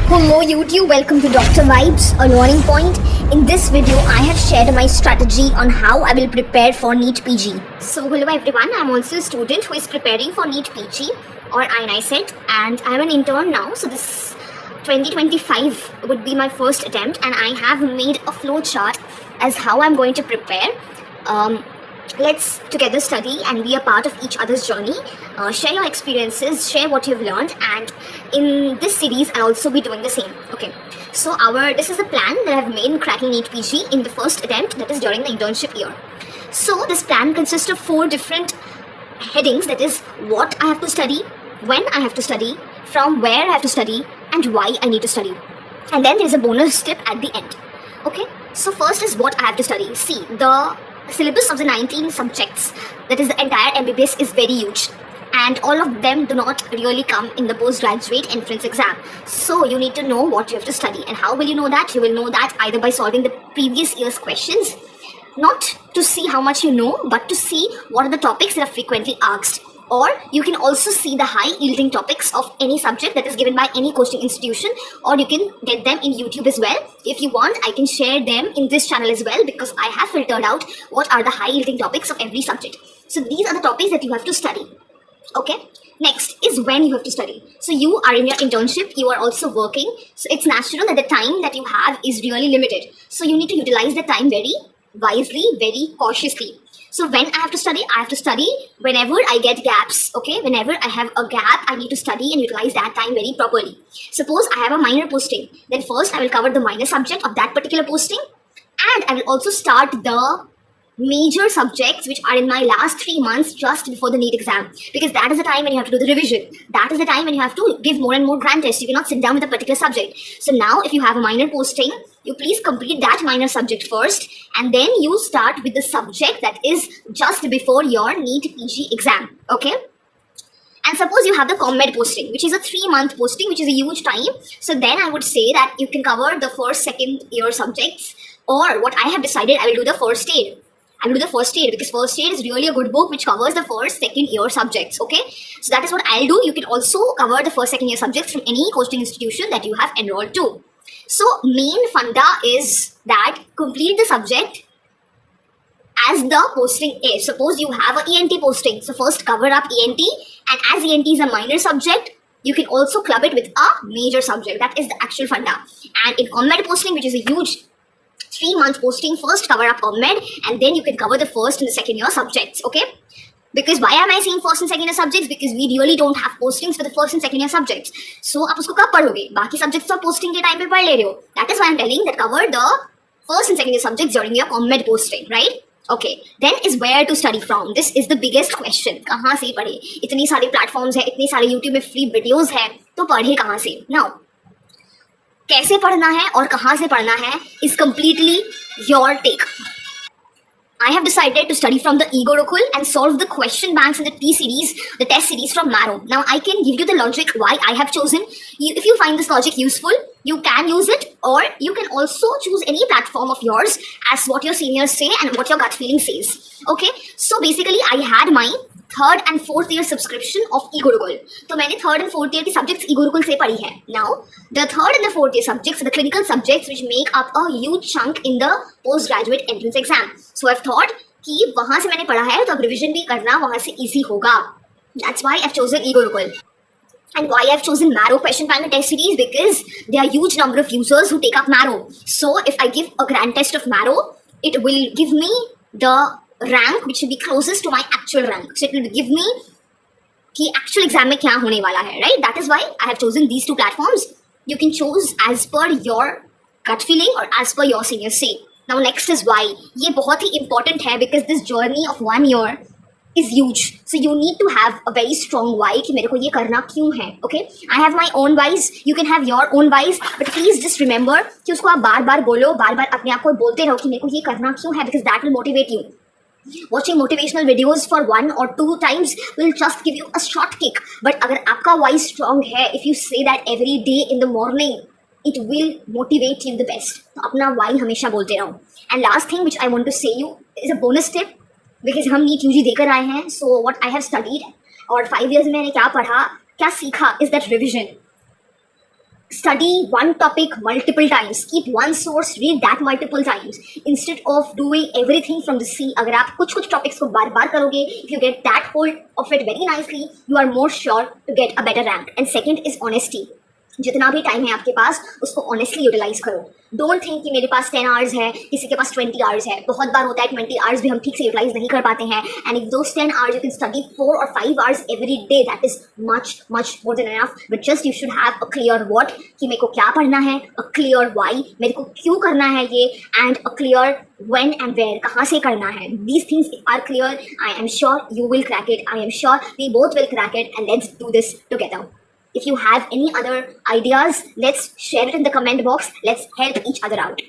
Hello YouTube, welcome to Dr. Vibes, a learning point. In this video, I have shared my strategy on how I will prepare for NEET PG. So hello everyone, I'm also a student who is preparing for NEET PG or INICET, and I'm an intern now. So this 2025 would be my first attempt, and I have made a flow chart as how I'm going to prepare. Let's together study and be a part of each other's journey. Share your experiences, share what you've learned, and in this series I'll also be doing the same. Okay, so this is the plan that I've made in cracking NEET PG in the first attempt, that is during the internship year. So this plan consists of 4 different headings, that is what I have to study, when I have to study, from where I have to study, and why I need to study. And then there's a bonus tip at the end. Okay, so first is what I have to study. See, the syllabus of the 19 subjects, that is the entire MBBS, is very huge, and all of them do not really come in the postgraduate entrance exam. So you need to know what you have to study. And how will you know that? You will know that either by solving the previous year's questions, not to see how much you know, but to see what are the topics that are frequently asked. Or you can also see the high yielding topics of any subject that is given by any coaching institution, or you can get them in YouTube as well. If you want, I can share them in this channel as well, because I have filtered out what are the high yielding topics of every subject. So these are the topics that you have to study. Okay, next is when you have to study. So you are in your internship, you are also working, so it's natural that the time that you have is really limited. So you need to utilize the time very wisely, very cautiously. So when I have to study whenever I get gaps. Okay, whenever I have a gap, I need to study and utilize that time very properly. Suppose I have a minor posting, then first I will cover the minor subject of that particular posting, and I will also start the major subjects which are in my last 3 months just before the NEET exam, because that is the time when you have to do the revision. That is the time when you have to give more and more grand tests. You cannot sit down with a particular subject. So now if you have a minor posting, you please complete that minor subject first, and then you start with the subject that is just before your NEET PG exam. Okay, and suppose you have the ComMed posting, which is a 3-month posting, which is a huge time. So then I would say that you can cover the first, second year subjects, or what I have decided, I will do the first aid. I will do the first aid, because first aid is really a good book which covers the first, second year subjects. Okay, so that is what I'll do. You can also cover the first, second year subjects from any coaching institution that you have enrolled to. So main funda is that complete the subject as the posting is. Suppose you have a ENT posting, so first cover up ENT, and as ENT is a minor subject, you can also club it with a major subject. That is the actual funda. And in ComMed posting, which is a huge 3-month posting, first cover up ComMed, and then you can cover the first and the second year subjects. Okay, because why am I saying first and second year subjects? Because we really don't have postings for the first and second year subjects. So आप उसको कब पढ़ोगे? बाकी subjects तो posting के time पे पढ़ ले रहे हो. That is why I'm telling that cover the first and second year subjects during your ComMed posting, right? Okay, then is where to study from. This is the biggest question. कहाँ से पढ़े? इतनी सारी platforms है, इतनी सारी YouTube में free videos है, तो पढ़े कहाँ से? Now, कैसे पढ़ना है और कहाँ से पढ़ना है is completely your take. I have decided to study from the Egorokul and solve the question banks in the test series from Marrow. Now I can give you the logic why I have chosen. If you find this logic useful, you can use it, or you can also choose any platform of yours as what your seniors say and what your gut feeling says. Okay, so basically I had my 3rd and 4th year subscription of Egorokul. So मैंने 3rd and 4th year की subjects Egorokul से पढ़ी है. Now the 3rd and the 4th year subjects are the clinical subjects which make up a huge chunk in the postgraduate entrance exam. So I've thought कि वहाँ से मैंने पढ़ा है तो अब revision भी करना वहाँ से easy होगा. That's why I've chosen Egorokul. And why I've chosen Marrow question bank and test series, because there are huge number of users who take up Marrow. So if I give a grand test of Marrow, it will give me the rank which will be closest to my actual rank. So it will give me कि actual exam में क्या होने वाला है, right? That is why I have chosen these 2 platforms. You can choose as per your gut feeling or as per your seniors say. Now next is why. ये बहुत ही important है, because this journey of 1 year is huge. So you need to have a very strong why कि मेरे को ये करना क्यों है. Okay, I have my own whys. You can have your own whys, but please just remember कि उसको आप बार-बार बोलो, बार-बार अपने आप को बोलते रहो कि मेरे को ये करना क्यों है, because that will motivate you. Watching motivational videos for 1 or 2 times will just give you a short kick. But अगर आपका why strong है, if you say that every day in the morning, it will motivate you the best. तो अपना why हमेशा बोलते रहो. And last thing which I want to say you is a bonus tip, because हम NEET UG देकर आए हैं. So what I have studied और 5 years में मैंने क्या पढ़ा, क्या सीखा, is that revision. study one topic multiple times. Keep one source, read that multiple times instead of doing everything from the sea. अगर आप कुछ कुछ topics को बार बार करोगे, if you get that hold of it very nicely, you are more sure to get a better rank. And second is honesty. जितना भी time है आपके पास उसको ऑनेस्टली यूटिलाइज करो. डोंट थिंक कि मेरे पास 10 आवर्स है, किसी के पास 20 आवर्स है. बहुत बार होता है 20 आवर्स भी हम ठीक से यूटिलाइज नहीं कर पाते हैं. And if those 10 hours you can study 4 or 5 hours every day, that is much much more than enough. But just you should have a clear what, कि मेरे को क्या पढ़ना है, अ क्लियर व्हाई, मेरे को क्यों करना है ये, and a clear when and where, कहाँ से करना है. These things are clear. I am sure you will crack it. I am sure we both will crack it, and let's do this together. If you have any other ideas, let's share it in the comment box. Let's help each other out.